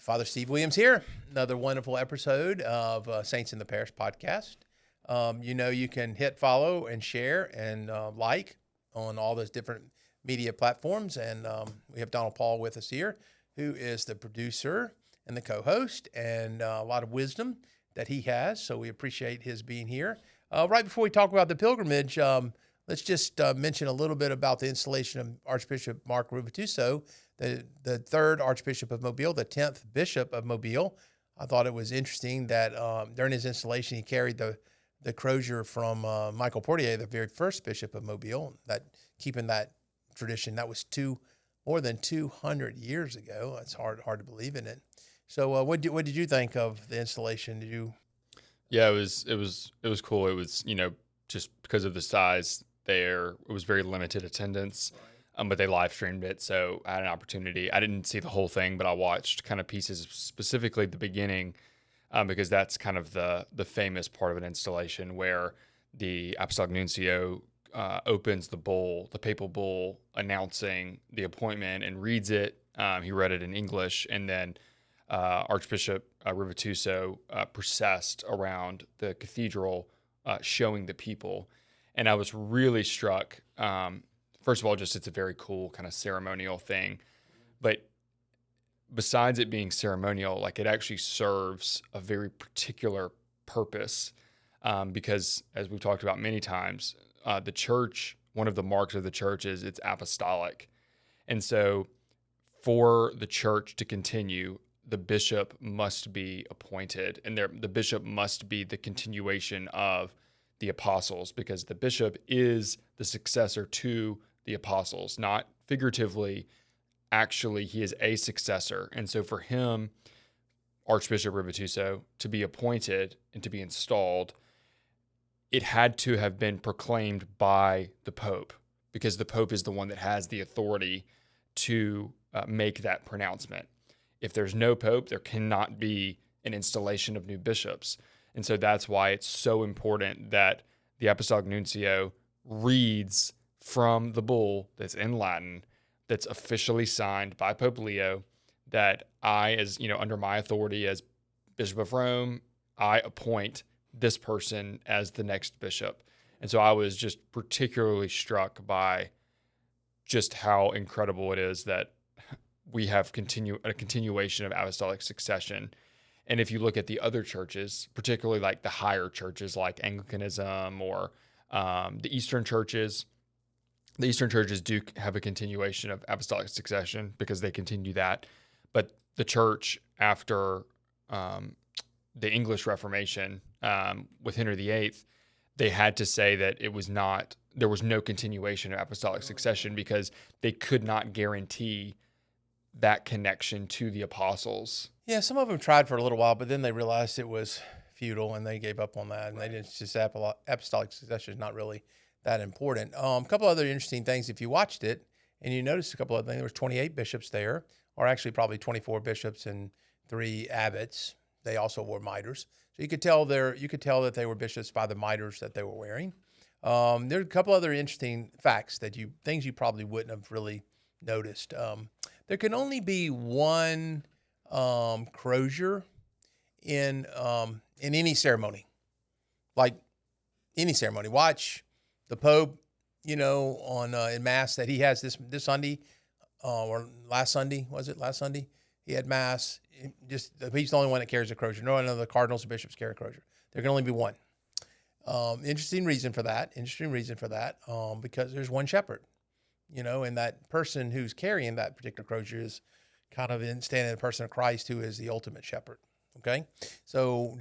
Father Steve Williams here. Another wonderful episode of Saints in the Parish podcast. You can hit follow and share and like on all those different media platforms. And we have Donald Paul with us here, who is the producer and the co-host, and a lot of wisdom that he has. So we appreciate his being here. Right before we talk about the pilgrimage, let's just mention a little bit about the installation of Archbishop Mark Rivituso, the third Archbishop of Mobile, the 10th Bishop of Mobile. I thought it was interesting that during his installation, he carried the crozier from Michael Portier, the very first Bishop of Mobile, keeping that tradition. That was more than 200 years ago. It's hard to believe in it. So what did you think of the installation? Yeah, it was cool. It was, just because of the size there, it was very limited attendance. But they live streamed it, so I had an opportunity. I didn't see the whole thing, but I watched kind of pieces, specifically at the beginning, because that's kind of the famous part of an installation where the Apostolic Nuncio opens the papal bull announcing the appointment and reads it. He read it in English, and then Archbishop Rivituso processed around the cathedral, showing the people. And I was really struck. First of all, just it's a very cool kind of ceremonial thing. But besides it being ceremonial, like it actually serves a very particular purpose, because as we've talked about many times, the church, one of the marks of the church is it's apostolic. And so for the church to continue, the bishop must be appointed, and the bishop must be the continuation of the apostles, because the bishop is the successor to the apostles, not figuratively. Actually, he is a successor. And so for him, Archbishop Rivituso, to be appointed and to be installed, it had to have been proclaimed by the Pope, because the Pope is the one that has the authority to make that pronouncement. If there's no Pope, there cannot be an installation of new bishops. And so that's why it's so important that the Apostolic Nuncio reads from the bull that's in Latin, that's officially signed by Pope Leo, that I, as under my authority as Bishop of Rome, I appoint this person as the next bishop. And so I was just particularly struck by just how incredible it is that we have a continuation of apostolic succession. And if you look at the other churches, particularly like the higher churches like Anglicanism or the Eastern churches do have a continuation of apostolic succession because they continue that. But the church after the English Reformation with Henry VIII, they had to say that there was no continuation of apostolic succession because they could not guarantee that connection to the apostles. Yeah, some of them tried for a little while, but then they realized it was futile and they gave up on that. And they didn't just apostolic succession is not really that important. A couple other interesting things. If you watched it and you noticed a couple of things, there was 28 bishops there, or actually probably 24 bishops and 3 abbots. They also wore mitres, so you could tell that they were bishops by the mitres that they were wearing. There are a couple other interesting facts things you probably wouldn't have really noticed. There can only be one crozier in any ceremony, like any ceremony. Watch the Pope, on in Mass that he has this Sunday, or last Sunday, was it last Sunday? He had Mass. He's the only one that carries a crozier. No one of the cardinals and bishops carry a crozier. There can only be one. Interesting reason for that, because there's one shepherd, and that person who's carrying that particular crozier is kind of standing in the person of Christ, who is the ultimate shepherd. Okay, so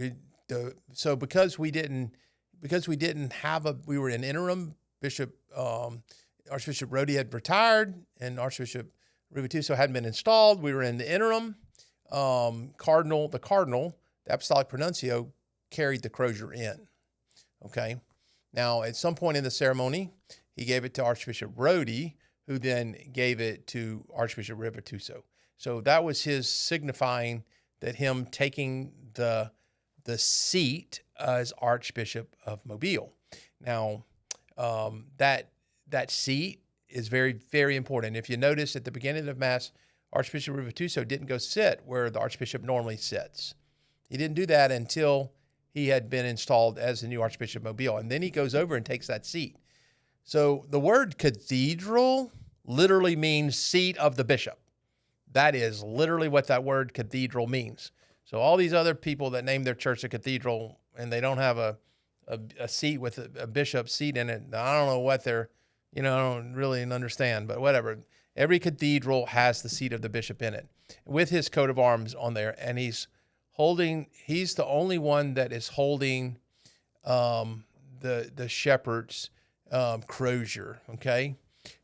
because we were in interim. Archbishop Rodi had retired, and Archbishop Rivituso hadn't been installed. We were in the interim. The Apostolic Pronuncio, carried the crozier in. Okay, now at some point in the ceremony, he gave it to Archbishop Rodi, who then gave it to Archbishop Rivituso. So that was his signifying that him taking the seat as Archbishop of Mobile. Now, that seat is very, very important. If you notice at the beginning of Mass, Archbishop Rivituso didn't go sit where the Archbishop normally sits. He didn't do that until he had been installed as the new Archbishop of Mobile. And then he goes over and takes that seat. So the word cathedral literally means seat of the bishop. That is literally what that word cathedral means. So all these other people that name their church a cathedral and they don't have a seat with a bishop's seat in it, I don't know what they're, I don't really understand, but whatever. Every cathedral has the seat of the bishop in it with his coat of arms on there. And he's the only one that is holding the shepherd's crozier. Okay.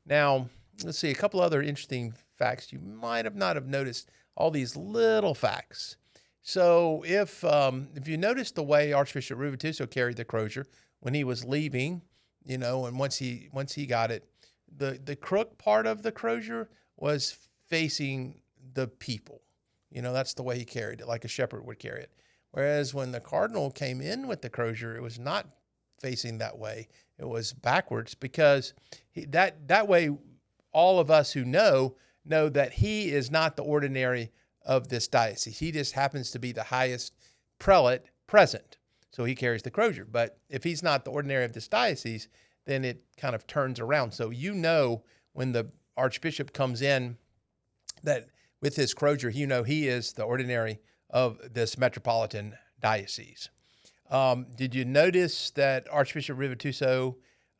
Now, let's see a couple other interesting facts. You might have not have noticed all these little facts. So if you notice the way Archbishop Rivituso carried the crozier when he was leaving, and once he got it, the crook part of the crozier was facing the people. That's the way he carried it, like a shepherd would carry it. Whereas when the cardinal came in with the crozier, it was not facing that way. It was backwards because that way all of us who know that he is not the ordinary of this diocese. He just happens to be the highest prelate present. So he carries the crozier. But if he's not the ordinary of this diocese, then it kind of turns around. So when the archbishop comes in that with his crozier, he is the ordinary of this metropolitan diocese. Did you notice that Archbishop Rivituso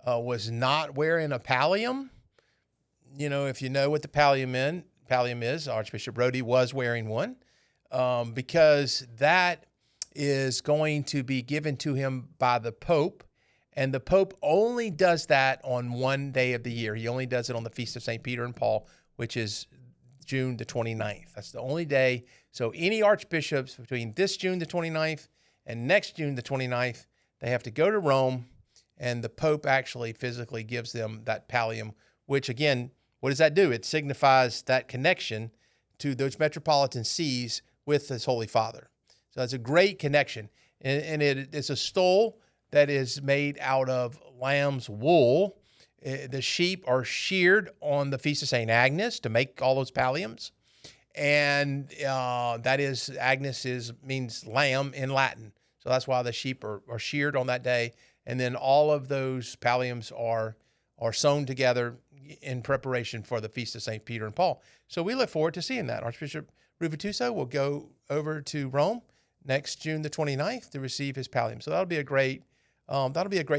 was not wearing a pallium? If you know what the pallium is, Archbishop Rodi was wearing one because that is going to be given to him by the Pope. And the Pope only does that on one day of the year. He only does it on the Feast of St. Peter and Paul, which is June the 29th. That's the only day. So any archbishops between this June the 29th and next June the 29th, they have to go to Rome, and the Pope actually physically gives them that pallium, which again, what does that do? It signifies that connection to those metropolitan sees with his Holy Father. So it's a great connection. And it's a stole that is made out of lamb's wool. The sheep are sheared on the Feast of St. Agnes to make all those palliums. And that is, Agnes means lamb in Latin. So that's why the sheep are sheared on that day. And then all of those palliums are sewn together in preparation for the Feast of St. Peter and Paul. So we look forward to seeing that. Archbishop Rivituso will go over to Rome next June the 29th to receive his pallium. So that'll be a great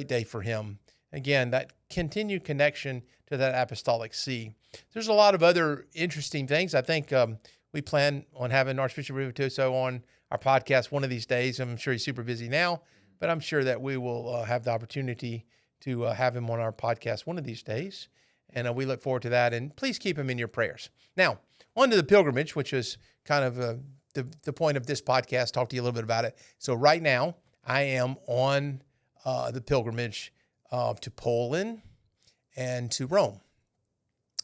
day for him. Again, that continued connection to that apostolic see. There's a lot of other interesting things. I think we plan on having Archbishop Rivituso on our podcast one of these days. I'm sure he's super busy now, but I'm sure that we will have the opportunity to have him on our podcast one of these days. And we look forward to that. And please keep him in your prayers. Now, on to the pilgrimage, which is kind of the point of this podcast. Talk to you a little bit about it. So right now, I am on the pilgrimage to Poland and to Rome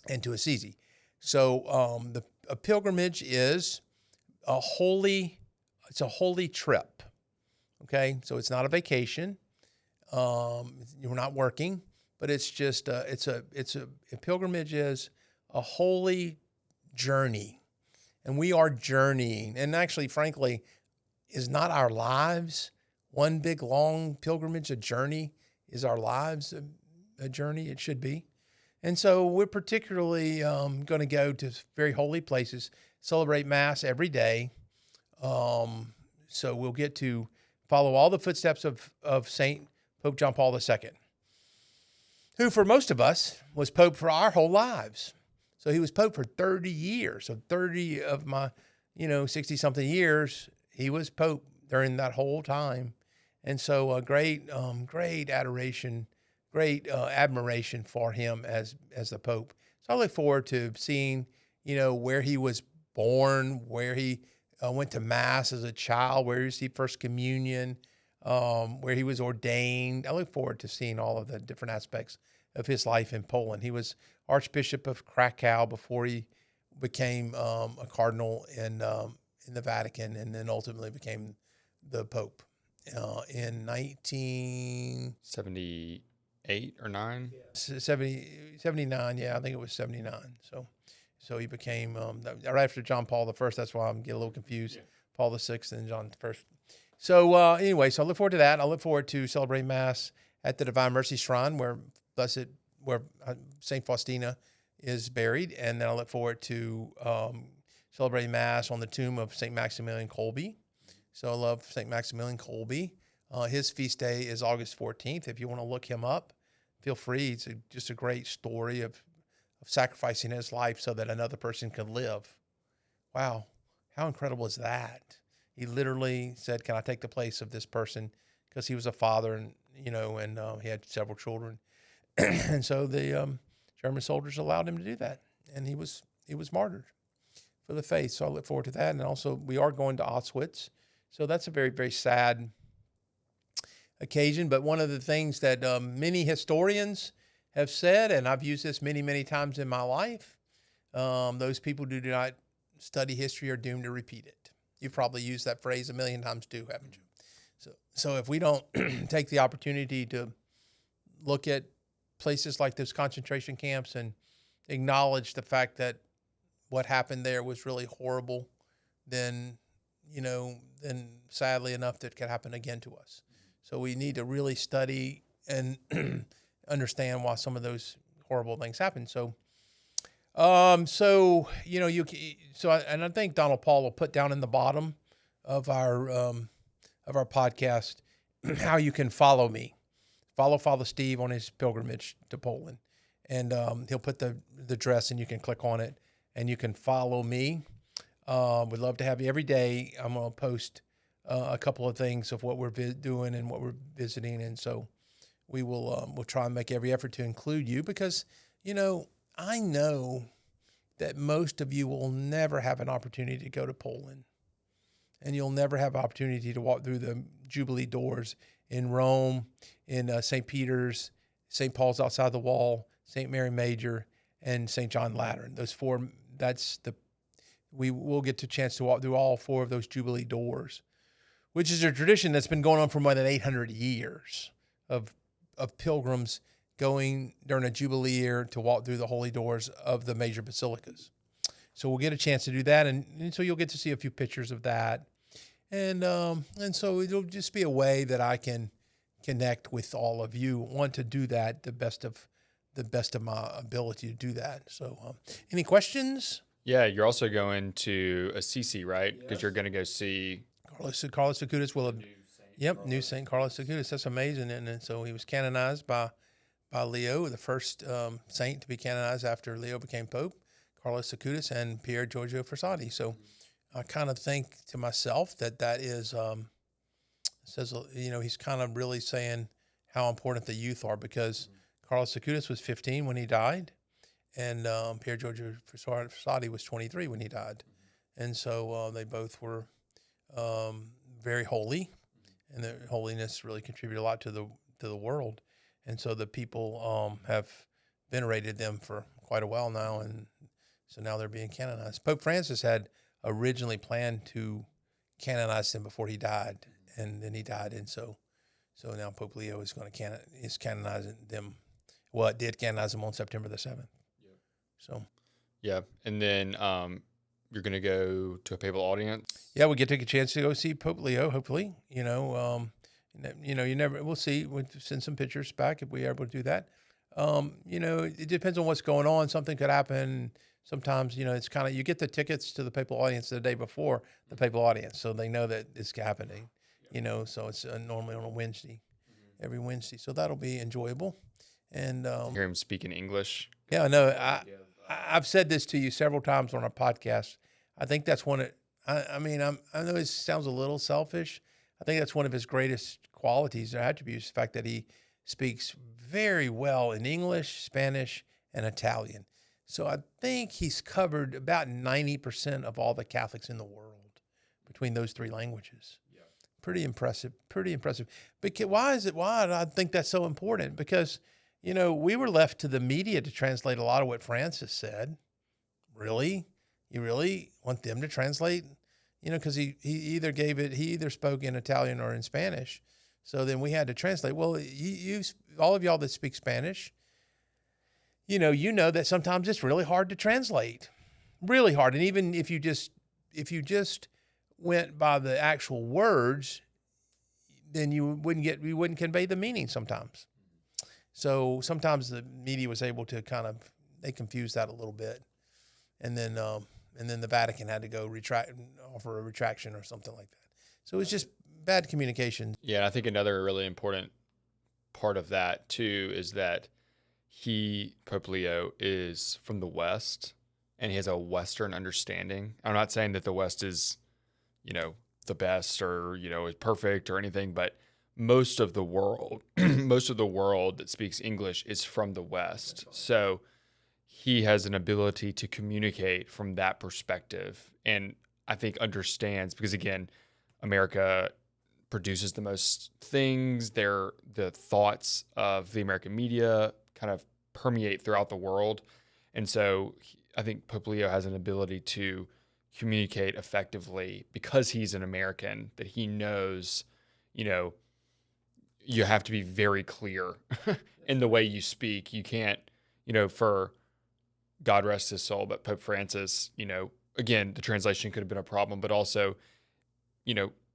and to Assisi. So a pilgrimage is a holy trip. Okay, so it's not a vacation. You're not working, but it's just a pilgrimage is a holy journey, and we are journeying. And actually, frankly, is not our lives one big long pilgrimage? A journey is our lives a journey. It should be. And so we're particularly going to go to very holy places, celebrate Mass every day. So we'll get to follow all the footsteps of Saint Pope John Paul II, who for most of us was Pope for our whole lives. So he was Pope for 30 years. So 30 of my, 60-something years, he was Pope during that whole time. And so great adoration, great admiration for him as the Pope. So I look forward to seeing, where he was born, where he went to Mass as a child, where he received First Communion, where he was ordained. I look forward to seeing all of the different aspects of his life in Poland. He was Archbishop of Krakow before he became a cardinal in the Vatican, and then ultimately became the Pope in 1978 or 9? 79. Yeah, I think it was 79. So So he became right after John Paul I. That's why I'm getting a little confused. Yeah. Paul VI and John I. So anyway, so I look forward to that. I look forward to celebrating Mass at the Divine Mercy Shrine where Saint Faustina is buried, and then I look forward to celebrating Mass on the tomb of Saint Maximilian Kolbe. So I love Saint Maximilian Kolbe. His feast day is August 14th. If you want to look him up, feel free. It's just a great story of sacrificing his life so that another person could live. Wow, how incredible is that? He literally said, "Can I take the place of this person?" Because he was a father, and he had several children, and so the German soldiers allowed him to do that, and he was martyred for the faith. So I look forward to that, and also we are going to Auschwitz, so that's a very, very sad occasion. But one of the things that many historians have said, and I've used this many, many times in my life, those people who do not study history are doomed to repeat it. You've probably used that phrase a million times too, haven't you? So if we don't take the opportunity to look at places like those concentration camps and acknowledge the fact that what happened there was really horrible, then sadly enough that could happen again to us. So we need to really study and understand why some of those horrible things happen. I think Donald Paul will put down in the bottom of our podcast how you can follow me. Follow Father Steve on his pilgrimage to Poland, and he'll put the address, and you can click on it, and you can follow me. We'd love to have you every day. I'm going to post a couple of things of what we're doing and what we're visiting, and so we will we'll try and make every effort to include you because I know that most of you will never have an opportunity to go to Poland, and you'll never have an opportunity to walk through the Jubilee doors in Rome, in St. Peter's, St. Paul's outside the wall, St. Mary Major, and St. John Lateran. Those four, we will get a chance to walk through all four of those Jubilee doors, which is a tradition that's been going on for more than 800 years of pilgrims going during a Jubilee year to walk through the holy doors of the major basilicas. So we'll get a chance to do that, and so you'll get to see a few pictures of that. And so it'll just be a way that I can connect with all of you. Want to do that the best of my ability to do that. So, any questions? Yeah, you're also going to Assisi, right? Because you're going to go see Carlos Acutis will have new Saint Carlos Acutis. That's amazing, and so he was canonized by Leo, the first saint to be canonized after Leo became Pope. Carlos Acutis and Pier Giorgio Frassati. So I kind of think to myself that is says he's kind of really saying how important the youth are because Carlos Acutis was 15 when he died, and Pier Giorgio Frassati was 23 when he died, and so they both were very holy, and their holiness really contributed a lot to the world, and so the people have venerated them for quite a while now, and so now they're being canonized. Pope Francis had originally planned to canonize them before he died, and then he died, and so now Pope Leo is going to canonizing them. Well, it did canonize them on September the 7th. Yep. So, yeah, and then you're going to go to a papal audience. Yeah, we get to take a chance to go see Pope Leo. Hopefully, you never. We'll see. We'll send some pictures back if we're able to do that. It depends on what's going on. Something could happen. Sometimes, it's kind of, you get the tickets to the papal audience the day before the papal audience, so they know that it's happening, so it's normally on a Wednesday, every Wednesday. So that'll be enjoyable. And hear him speak in English. Yeah, I know. I've said this to you several times on our podcast. I think that's one of, I know it sounds a little selfish. I think that's one of his greatest qualities or attributes, the fact that he speaks very well in English, Spanish, and Italian. So I think he's covered about 90% of all the Catholics in the world between those three languages. Yeah. Pretty impressive. But why do I think that's so important? Because, we were left to the media to translate a lot of what Francis said. Really? You really want them to translate? Because he either spoke in Italian or in Spanish. So then we had to translate. Well, you all of y'all that speak Spanish, you know that sometimes it's really hard to translate. really hard. And even if you just went by the actual words, then you wouldn't convey the meaning sometimes. So sometimes the media was able to they confused that a little bit, and then the Vatican had to go offer a retraction or something like that. So it was just bad communication. Yeah, I think another really important part of that too is that Pope Leo, is from the West, and he has a Western understanding. I'm not saying that the West is, the best or, is perfect or anything, but most of the world, most of the world that speaks English is from the West. So he has an ability to communicate from that perspective, and I think understands, because again, America produces the most things. The thoughts of the American media kind of permeate throughout the world. And so I think Pope Leo has an ability to communicate effectively because he's an American, that he knows, you have to be very clear in the way you speak. You can't, for God rest his soul, but Pope Francis, again, the translation could have been a problem, but also,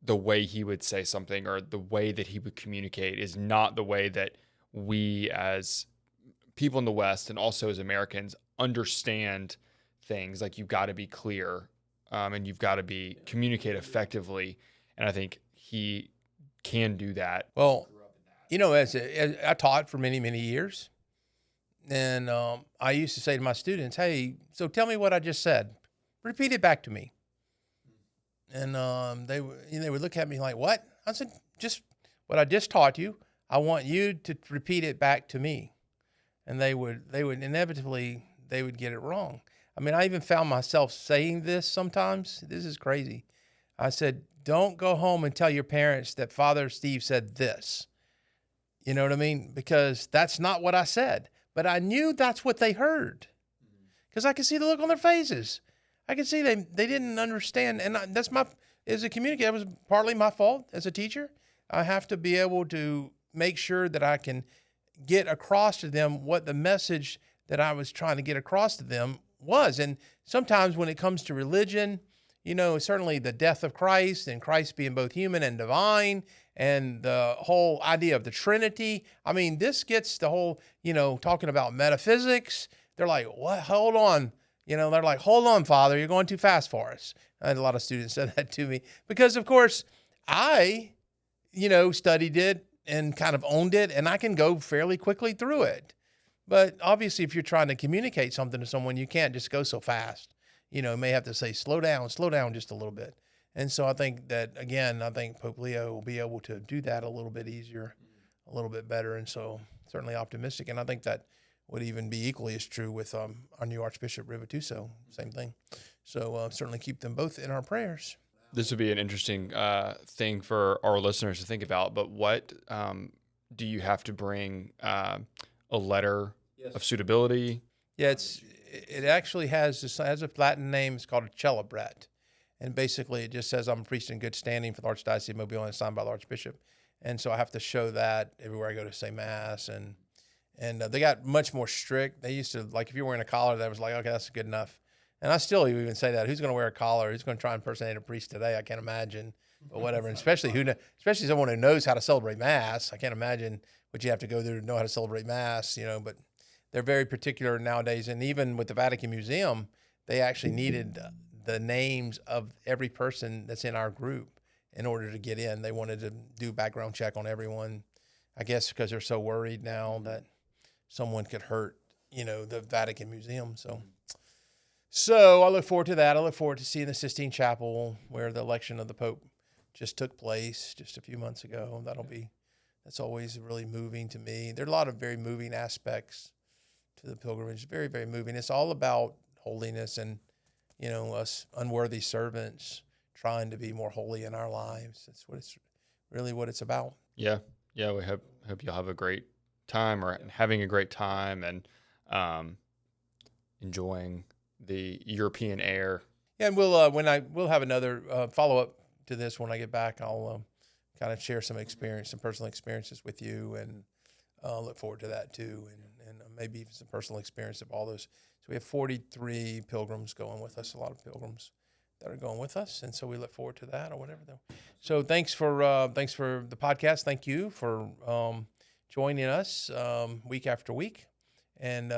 the way he would say something or the way that he would communicate is not the way that we as people in the West and also as Americans understand things. Like, you've got to be clear, and you've got to communicate effectively. And I think he can do that. Well, as I taught for many, many years, and I used to say to my students, "Hey, so tell me what I just said. Repeat it back to me." And they would look at me like, "What?" I said, "Just what I just taught you. I want you to repeat it back to me." And they would inevitably get it wrong. I mean, I even found myself saying this sometimes. This is crazy. I said, "Don't go home and tell your parents that Father Steve said this." You know what I mean? Because that's not what I said. But I knew that's what they heard, because I could see the look on their faces. I could see they didn't understand. And as a communicator, it was partly my fault as a teacher. I have to be able to make sure that I can get across to them what the message that I was trying to get across to them was. And sometimes when it comes to religion, certainly the death of Christ and Christ being both human and divine, and the whole idea of the Trinity. I mean, this gets the whole, talking about metaphysics. They're like, "What? Hold on." They're like, "Hold on, Father, you're going too fast for us." I had a lot of students said that to me because, of course, I, studied it and kind of owned it, and I can go fairly quickly through it. But obviously, if you're trying to communicate something to someone, you can't just go so fast. You may have to say, slow down just a little bit. And so I think that, again, Pope Leo will be able to do that a little bit easier, a little bit better. And so certainly optimistic. And I think that would even be equally as true with our new Archbishop Rivituso, same thing. So certainly keep them both in our prayers. This would be an interesting thing for our listeners to think about, but what do you have to bring a letter of suitability? Yeah, it actually has a Latin name. It's called a celebret. And basically it just says I'm a priest in good standing for the Archdiocese of Mobile and signed by the Archbishop. And so I have to show that everywhere I go to say Mass. And they got much more strict. They used to, like, if you're wearing a collar, that was like, okay, that's good enough. And I still even say that. Who's going to wear a collar? Who's going to try and impersonate a priest today? I can't imagine. But whatever. And especially someone who knows how to celebrate Mass. I can't imagine what you have to go through to know how to celebrate Mass, but they're very particular nowadays. And even with the Vatican Museum, they actually needed the names of every person that's in our group in order to get in. They wanted to do background check on everyone, I guess, because they're so worried now that someone could hurt, the Vatican Museum. So I look forward to that. I look forward to seeing the Sistine Chapel, where the election of the Pope just took place just a few months ago. That's always really moving to me. There are a lot of very moving aspects to the pilgrimage. Very, very moving. It's all about holiness and, us unworthy servants trying to be more holy in our lives. That's what it's about. Yeah. Yeah. We hope you'll have a great time, or having a great time, and enjoying the European air. Yeah, and we'll have another follow up to this when I get back. I'll kind of share some personal experiences with you, and look forward to that too, and maybe even some personal experience of all those So we have 43 pilgrims going with us, a lot of pilgrims that are going with us. And so we look forward to that or whatever. So thanks for the podcast. Thank you for joining us week after week and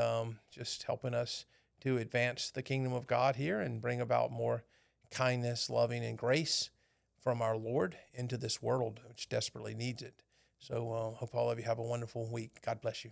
just helping us to advance the kingdom of God here and bring about more kindness, loving, and grace from our Lord into this world, which desperately needs it. So hope all of you have a wonderful week. God bless you.